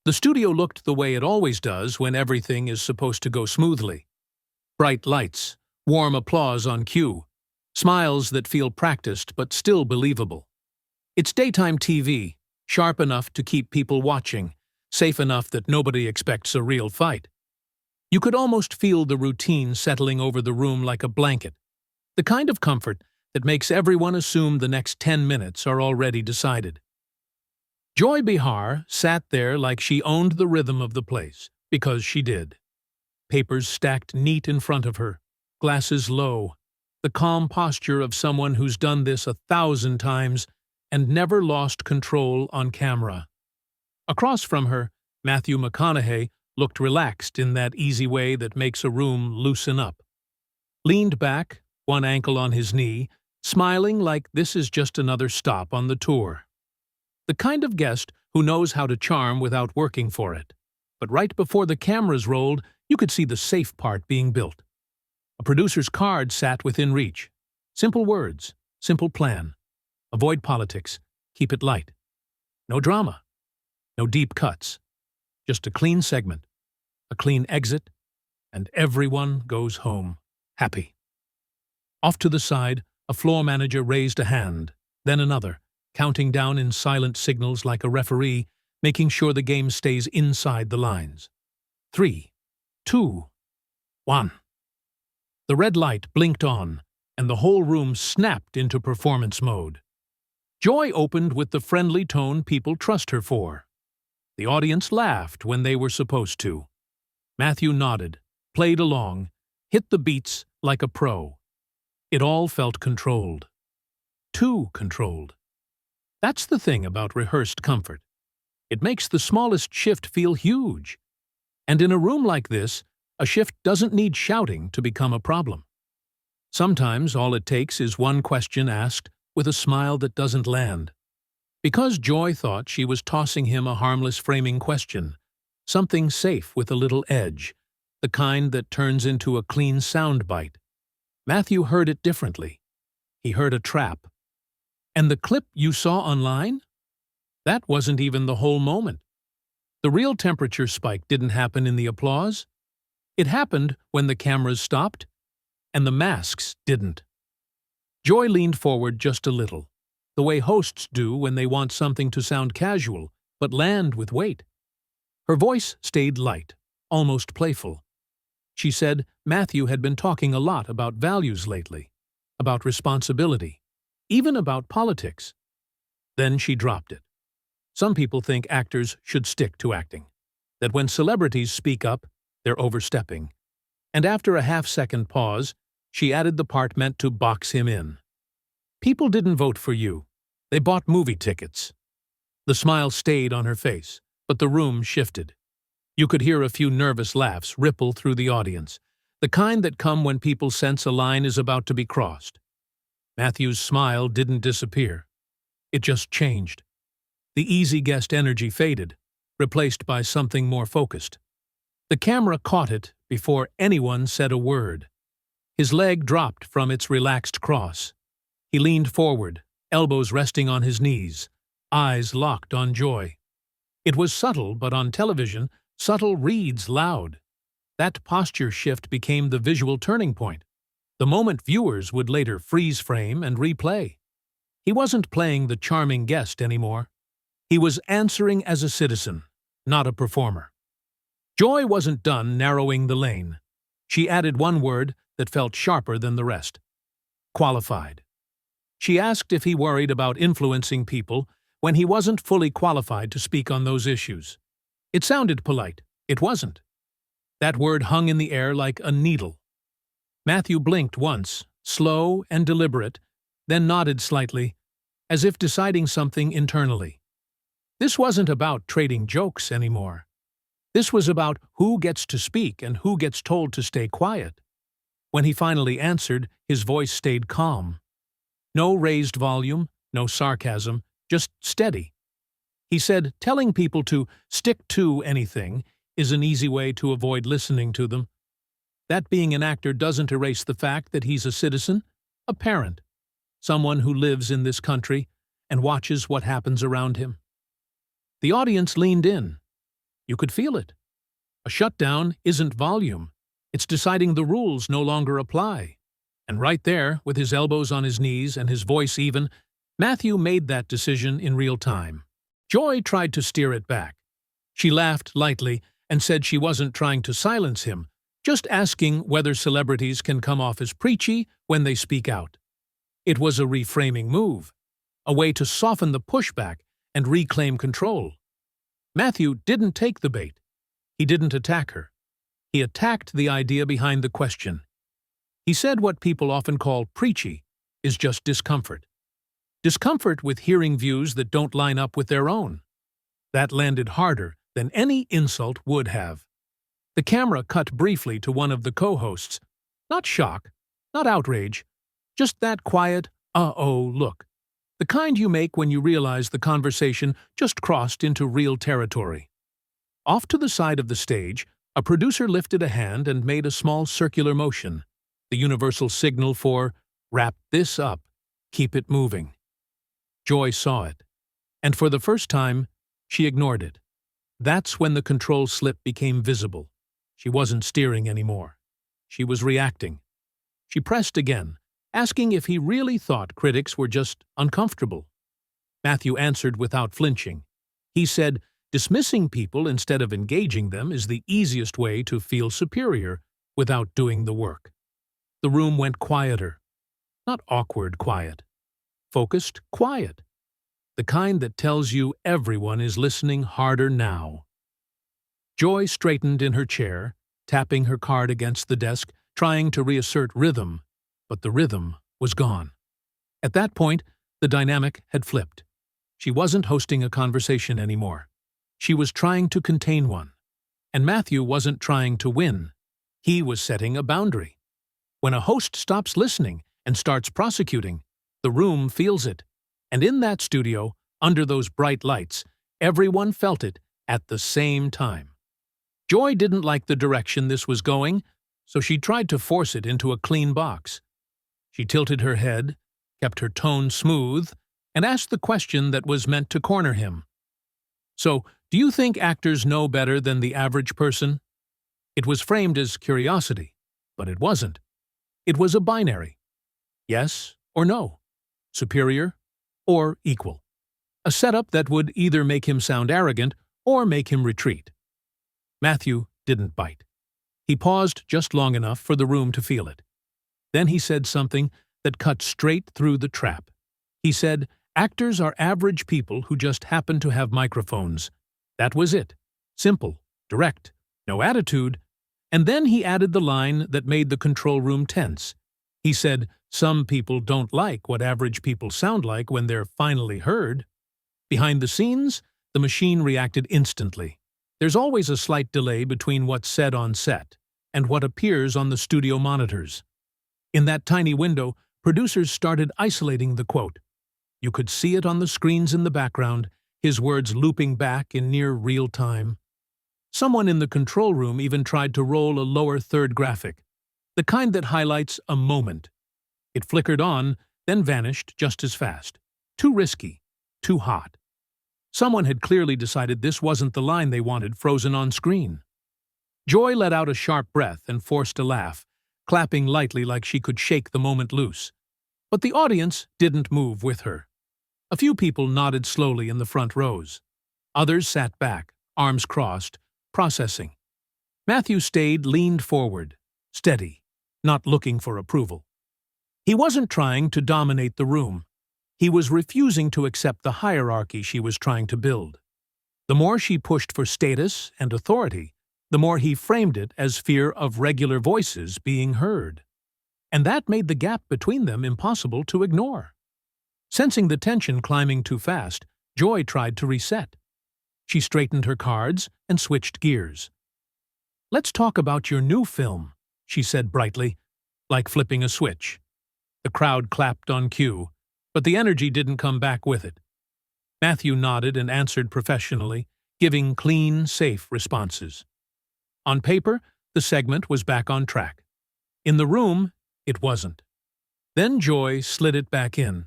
The studio looked the way it always does when everything is supposed to go smoothly. Bright lights, warm applause on cue, smiles that feel practiced but still believable. It's daytime TV, sharp enough to keep people watching, safe enough that nobody expects a real fight. You could almost feel the routine settling over the room like a blanket, the kind of comfort that makes everyone assume the next 10 minutes are already decided. Joy Behar sat there like she owned the rhythm of the place, because she did. Papers stacked neat in front of her, glasses low, the calm posture of someone who's done this 1,000 times and never lost control on camera. Across from her, Matthew McConaughey looked relaxed in that easy way that makes a room loosen up. Leaned back, one ankle on his knee, smiling like this is just another stop on the tour. The kind of guest who knows how to charm without working for it. But right before the cameras rolled, you could see the safe part being built. A producer's card sat within reach. Simple words, simple plan. Avoid politics, keep it light. No drama, no deep cuts. Just a clean segment, a clean exit, and everyone goes home, happy. Off to the side, a floor manager raised a hand, then another, counting down in silent signals like a referee, making sure the game stays inside the lines. 3, 2, 1. The red light blinked on, and the whole room snapped into performance mode. Joy opened with the friendly tone people trust her for. The audience laughed when they were supposed to. Matthew nodded, played along, hit the beats like a pro. It all felt controlled. Too controlled. That's the thing about rehearsed comfort. It makes the smallest shift feel huge. And in a room like this, a shift doesn't need shouting to become a problem. Sometimes all it takes is one question asked with a smile that doesn't land. Because Joy thought she was tossing him a harmless framing question, something safe with a little edge, the kind that turns into a clean soundbite. Matthew heard it differently. He heard a trap. And the clip you saw online? That wasn't even the whole moment. The real temperature spike didn't happen in the applause. It happened when the cameras stopped, and the masks didn't. Joy leaned forward just a little, the way hosts do when they want something to sound casual, but land with weight. Her voice stayed light, almost playful. She said Matthew had been talking a lot about values lately, about responsibility, even about politics. Then she dropped it. Some people think actors should stick to acting, that when celebrities speak up, they're overstepping. And after a half-second pause, she added the part meant to box him in. People didn't vote for you. They bought movie tickets. The smile stayed on her face, but the room shifted. You could hear a few nervous laughs ripple through the audience, the kind that come when people sense a line is about to be crossed. Matthew's smile didn't disappear. It just changed. The easy guest energy faded, replaced by something more focused. The camera caught it before anyone said a word. His leg dropped from its relaxed cross. He leaned forward, elbows resting on his knees, eyes locked on Joy. It was subtle, but on television, subtle reads loud. That posture shift became the visual turning point, the moment viewers would later freeze frame and replay. He wasn't playing the charming guest anymore. He was answering as a citizen, not a performer. Joy wasn't done narrowing the lane. She added one word that felt sharper than the rest. Qualified. She asked if he worried about influencing people when he wasn't fully qualified to speak on those issues. It sounded polite. It wasn't. That word hung in the air like a needle. Matthew blinked once, slow and deliberate, then nodded slightly, as if deciding something internally. This wasn't about trading jokes anymore. This was about who gets to speak and who gets told to stay quiet. When he finally answered, his voice stayed calm. No raised volume, no sarcasm, just steady. He said telling people to stick to anything is an easy way to avoid listening to them. That being an actor doesn't erase the fact that he's a citizen, a parent, someone who lives in this country and watches what happens around him. The audience leaned in. You could feel it. A shutdown isn't volume. It's deciding the rules no longer apply. And right there, with his elbows on his knees and his voice even, Matthew made that decision in real time. Joy tried to steer it back. She laughed lightly and said she wasn't trying to silence him, just asking whether celebrities can come off as preachy when they speak out. It was a reframing move, a way to soften the pushback and reclaim control. Matthew didn't take the bait. He didn't attack her. He attacked the idea behind the question. He said what people often call preachy is just discomfort. Discomfort with hearing views that don't line up with their own. That landed harder than any insult would have. The camera cut briefly to one of the co-hosts. Not shock, not outrage, just that quiet, uh-oh look. The kind you make when you realize the conversation just crossed into real territory. Off to the side of the stage, a producer lifted a hand and made a small circular motion, the universal signal for, wrap this up, keep it moving. Joy saw it, and for the first time, she ignored it. That's when the control slip became visible. She wasn't steering anymore. She was reacting. She pressed again, asking if he really thought critics were just uncomfortable. Matthew answered without flinching. He said, dismissing people instead of engaging them is the easiest way to feel superior without doing the work. The room went quieter. Not awkward quiet. Focused quiet. The kind that tells you everyone is listening harder now. Joy straightened in her chair, tapping her card against the desk, trying to reassert rhythm, but the rhythm was gone. At that point, the dynamic had flipped. She wasn't hosting a conversation anymore. She was trying to contain one. And Matthew wasn't trying to win. He was setting a boundary. When a host stops listening and starts prosecuting, the room feels it. And in that studio, under those bright lights, everyone felt it at the same time. Joy didn't like the direction this was going, so she tried to force it into a clean box. She tilted her head, kept her tone smooth, and asked the question that was meant to corner him. So, do you think actors know better than the average person? It was framed as curiosity, but it wasn't. It was a binary. Yes or no. Superior or equal. A setup that would either make him sound arrogant or make him retreat. Matthew didn't bite. He paused just long enough for the room to feel it. Then he said something that cut straight through the trap. He said, actors are average people who just happen to have microphones. That was it. Simple, direct, no attitude. And then he added the line that made the control room tense. He said, some people don't like what average people sound like when they're finally heard. Behind the scenes, the machine reacted instantly. There's always a slight delay between what's said on set and what appears on the studio monitors. In that tiny window, producers started isolating the quote. You could see it on the screens in the background, his words looping back in near real time. Someone in the control room even tried to roll a lower third graphic, the kind that highlights a moment. It flickered on, then vanished just as fast. Too risky, too hot. Someone had clearly decided this wasn't the line they wanted frozen on screen. Joy let out a sharp breath and forced a laugh, clapping lightly like she could shake the moment loose. But the audience didn't move with her. A few people nodded slowly in the front rows. Others sat back, arms crossed, processing. Matthew stayed leaned forward, steady, not looking for approval. He wasn't trying to dominate the room. He was refusing to accept the hierarchy she was trying to build. The more she pushed for status and authority, the more he framed it as fear of regular voices being heard. And that made the gap between them impossible to ignore. Sensing the tension climbing too fast, Joy tried to reset. She straightened her cards and switched gears. Let's talk about your new film, she said brightly, like flipping a switch. The crowd clapped on cue, but the energy didn't come back with it. Matthew nodded and answered professionally, giving clean, safe responses. On paper, the segment was back on track. In the room, it wasn't. Then Joy slid it back in,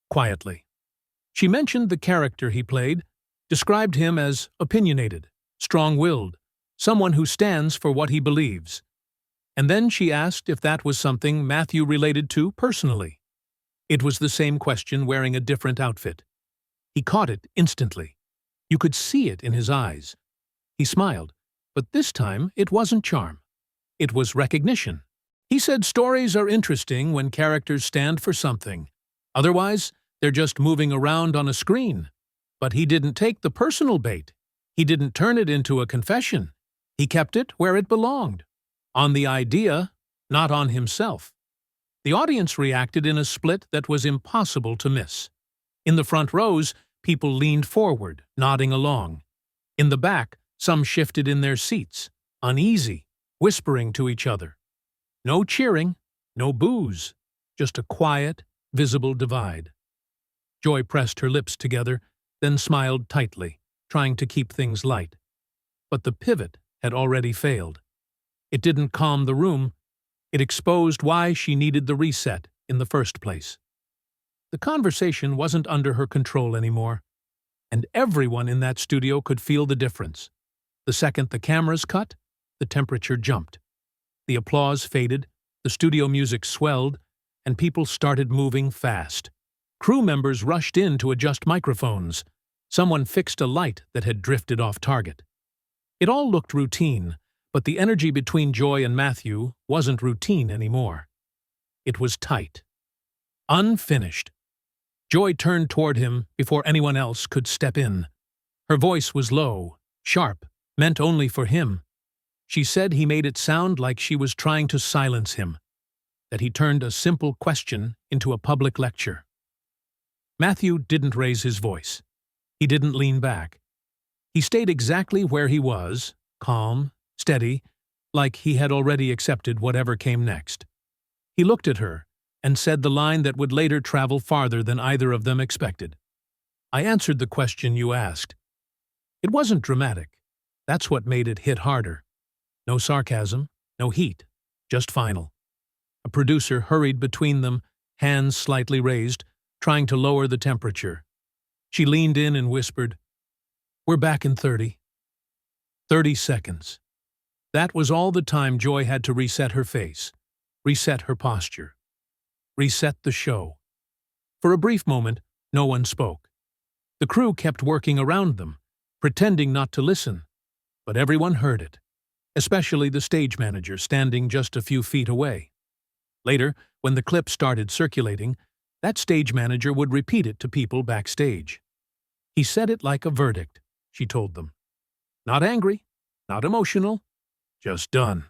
quietly. She mentioned the character he played, described him as opinionated, strong-willed, someone who stands for what he believes. And then she asked if that was something Matthew related to personally. It was the same question wearing a different outfit. He caught it instantly. You could see it in his eyes. He smiled, but this time it wasn't charm. It was recognition. He said stories are interesting when characters stand for something. Otherwise, they're just moving around on a screen. But he didn't take the personal bait. He didn't turn it into a confession. He kept it where it belonged. On the idea, not on himself. The audience reacted in a split that was impossible to miss. In the front rows, people leaned forward, nodding along. In the back, some shifted in their seats, uneasy, whispering to each other. No cheering, no boos, just a quiet, visible divide. Joy pressed her lips together, then smiled tightly, trying to keep things light. But the pivot had already failed. It didn't calm the room. It exposed why she needed the reset in the first place. The conversation wasn't under her control anymore, and everyone in that studio could feel the difference. The second the cameras cut, the temperature jumped. The applause faded, the studio music swelled, and people started moving fast. Crew members rushed in to adjust microphones. Someone fixed a light that had drifted off target. It all looked routine, but the energy between Joy and Matthew wasn't routine anymore. It was tight. Unfinished. Joy turned toward him before anyone else could step in. Her voice was low, sharp, meant only for him. She said he made it sound like she was trying to silence him, that he turned a simple question into a public lecture. Matthew didn't raise his voice. He didn't lean back. He stayed exactly where he was, calm, steady, like he had already accepted whatever came next. He looked at her and said the line that would later travel farther than either of them expected. I answered the question you asked. It wasn't dramatic. That's what made it hit harder. No sarcasm, no heat, just final. A producer hurried between them, hands slightly raised, trying to lower the temperature. She leaned in and whispered, "We're back in 30. 30 seconds. That was all the time Joy had to reset her face, reset her posture, reset the show. For a brief moment, no one spoke. The crew kept working around them, pretending not to listen, but everyone heard it, especially the stage manager standing just a few feet away. Later, when the clip started circulating, that stage manager would repeat it to people backstage. He said it like a verdict, she told them. Not angry, not emotional, just done.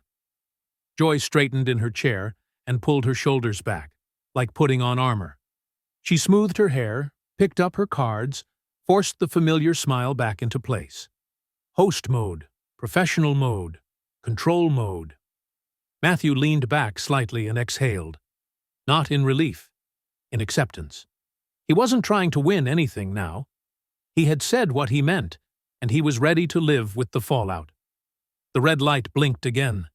Joy straightened in her chair and pulled her shoulders back, like putting on armor. She smoothed her hair, picked up her cards, forced the familiar smile back into place. Host mode, professional mode, control mode. Matthew leaned back slightly and exhaled. Not in relief, in acceptance. He wasn't trying to win anything now. He had said what he meant, and he was ready to live with the fallout. The red light blinked again.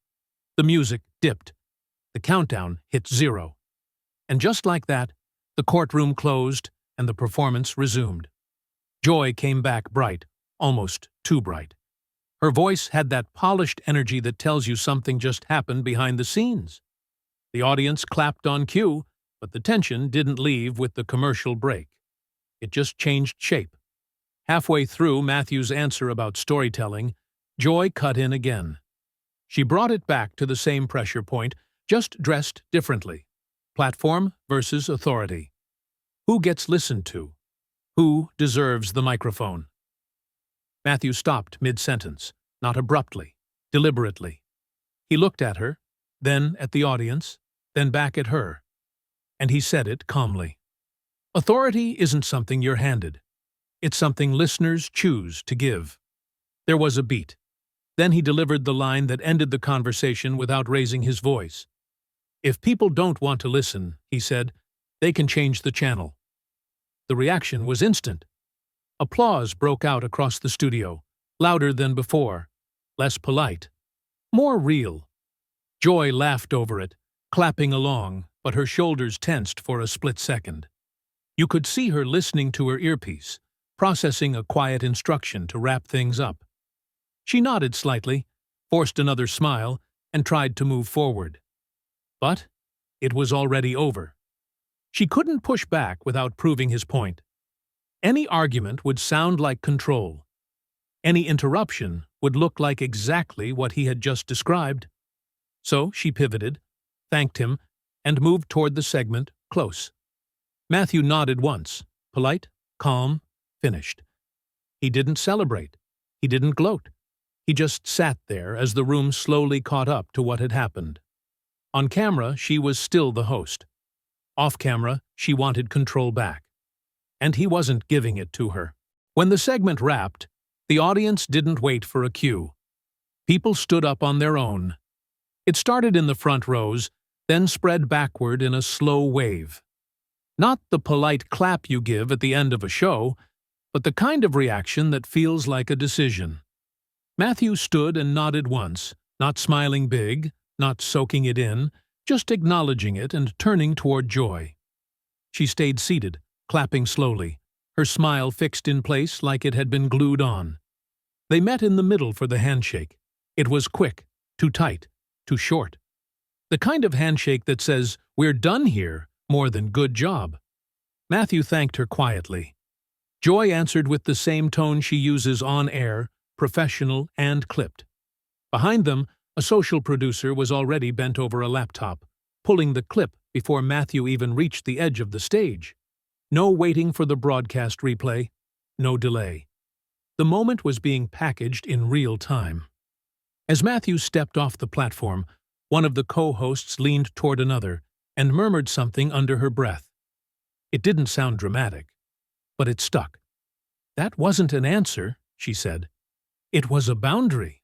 The music dipped. The countdown hit 0. And just like that, the courtroom closed and the performance resumed. Joy came back bright, almost too bright. Her voice had that polished energy that tells you something just happened behind the scenes. The audience clapped on cue, but the tension didn't leave with the commercial break. It just changed shape. Halfway through Matthew's answer about storytelling, Joy cut in again. She brought it back to the same pressure point, just dressed differently. Platform versus authority. Who gets listened to? Who deserves the microphone? Matthew stopped mid-sentence, not abruptly, deliberately. He looked at her, then at the audience, then back at her. And he said it calmly. Authority isn't something you're handed. It's something listeners choose to give. There was a beat. Then he delivered the line that ended the conversation without raising his voice. If people don't want to listen, he said, they can change the channel. The reaction was instant. Applause broke out across the studio, louder than before, less polite, more real. Joy laughed over it, clapping along, but her shoulders tensed for a split second. You could see her listening to her earpiece, processing a quiet instruction to wrap things up. She nodded slightly, forced another smile, and tried to move forward. But it was already over. She couldn't push back without proving his point. Any argument would sound like control. Any interruption would look like exactly what he had just described. So she pivoted, thanked him, and moved toward the segment, close. Matthew nodded once, polite, calm, finished. He didn't celebrate. He didn't gloat. He just sat there as the room slowly caught up to what had happened. On camera, she was still the host. Off camera, she wanted control back. And he wasn't giving it to her. When the segment wrapped, the audience didn't wait for a cue. People stood up on their own. It started in the front rows, then spread backward in a slow wave. Not the polite clap you give at the end of a show, but the kind of reaction that feels like a decision. Matthew stood and nodded once, not smiling big, not soaking it in, just acknowledging it and turning toward Joy. She stayed seated, clapping slowly, her smile fixed in place like it had been glued on. They met in the middle for the handshake. It was quick, too tight, too short. The kind of handshake that says, "We're done here," more than "good job." Matthew thanked her quietly. Joy answered with the same tone she uses on air, professional and clipped. Behind them, a social producer was already bent over a laptop, pulling the clip before Matthew even reached the edge of the stage. No waiting for the broadcast replay, no delay. The moment was being packaged in real time. As Matthew stepped off the platform, one of the co-hosts leaned toward another and murmured something under her breath. It didn't sound dramatic, but it stuck. "That wasn't an answer," she said. "It was a boundary."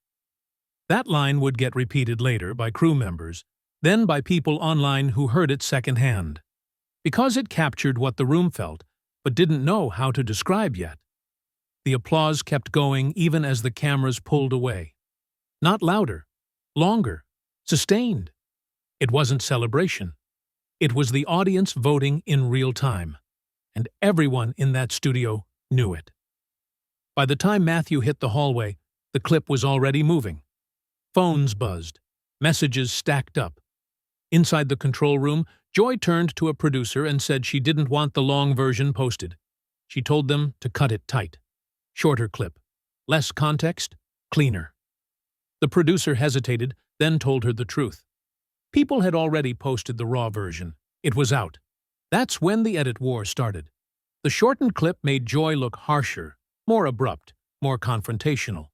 That line would get repeated later by crew members, then by people online who heard it secondhand. Because it captured what the room felt, but didn't know how to describe yet. The applause kept going even as the cameras pulled away. Not louder, longer, sustained. It wasn't celebration. It was the audience voting in real time, and everyone in that studio knew it. By the time Matthew hit the hallway, the clip was already moving. Phones buzzed, messages stacked up. Inside the control room, Joy turned to a producer and said she didn't want the long version posted. She told them to cut it tight. Shorter clip. Less context, cleaner. The producer hesitated, then told her the truth. People had already posted the raw version. It was out. That's when the edit war started. The shortened clip made Joy look harsher, more abrupt, more confrontational.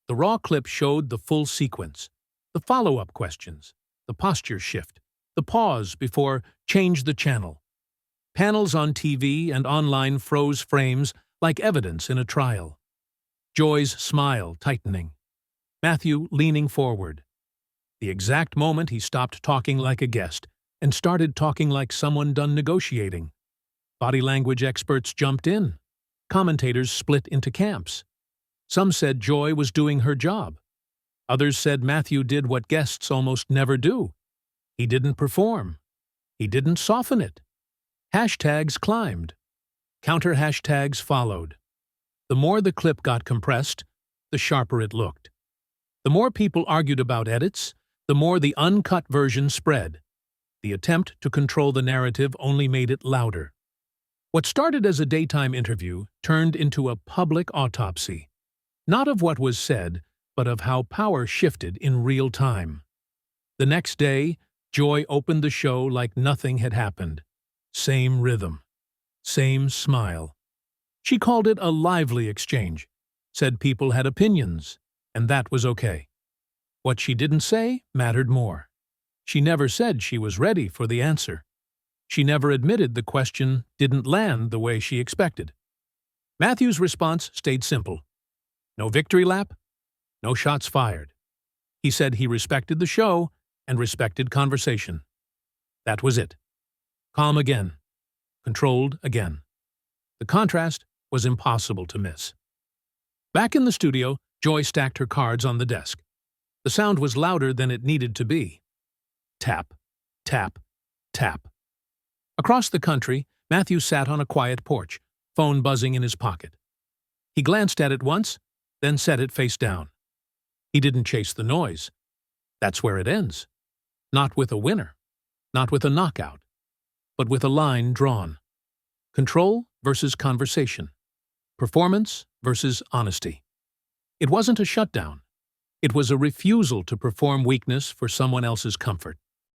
The raw clip showed the full sequence, the follow-up questions, the posture shift, the pause before "change the channel." Panels on TV and online froze frames like evidence in a trial. Joy's smile tightening. Matthew leaning forward. The exact moment he stopped talking like a guest and started talking like someone done negotiating. Body language experts jumped in. Commentators split into camps. Some said Joy was doing her job. Others said Matthew did what guests almost never do. He didn't perform. He didn't soften it. Hashtags climbed. Counter hashtags followed. The more the clip got compressed, the sharper it looked. The more people argued about edits, the more the uncut version spread. The attempt to control the narrative only made it louder. What started as a daytime interview turned into a public autopsy. Not of what was said, but of how power shifted in real time. The next day, Joy opened the show like nothing had happened. Same rhythm. Same smile. She called it a lively exchange, said people had opinions, and that was okay. What she didn't say mattered more. She never said she was ready for the answer. She never admitted the question didn't land the way she expected. Matthew's response stayed simple. No victory lap, no shots fired. He said he respected the show and respected conversation. That was it. Calm again. Controlled again. The contrast was impossible to miss. Back in the studio, Joy stacked her cards on the desk. The sound was louder than it needed to be. Tap, tap, tap. Across the country, Matthew sat on a quiet porch, phone buzzing in his pocket. He glanced at it once, then set it face down. He didn't chase the noise. That's where it ends. Not with a winner, not with a knockout, but with a line drawn. Control versus conversation. Performance versus honesty. It wasn't a shutdown. It was a refusal to perform weakness for someone else's comfort.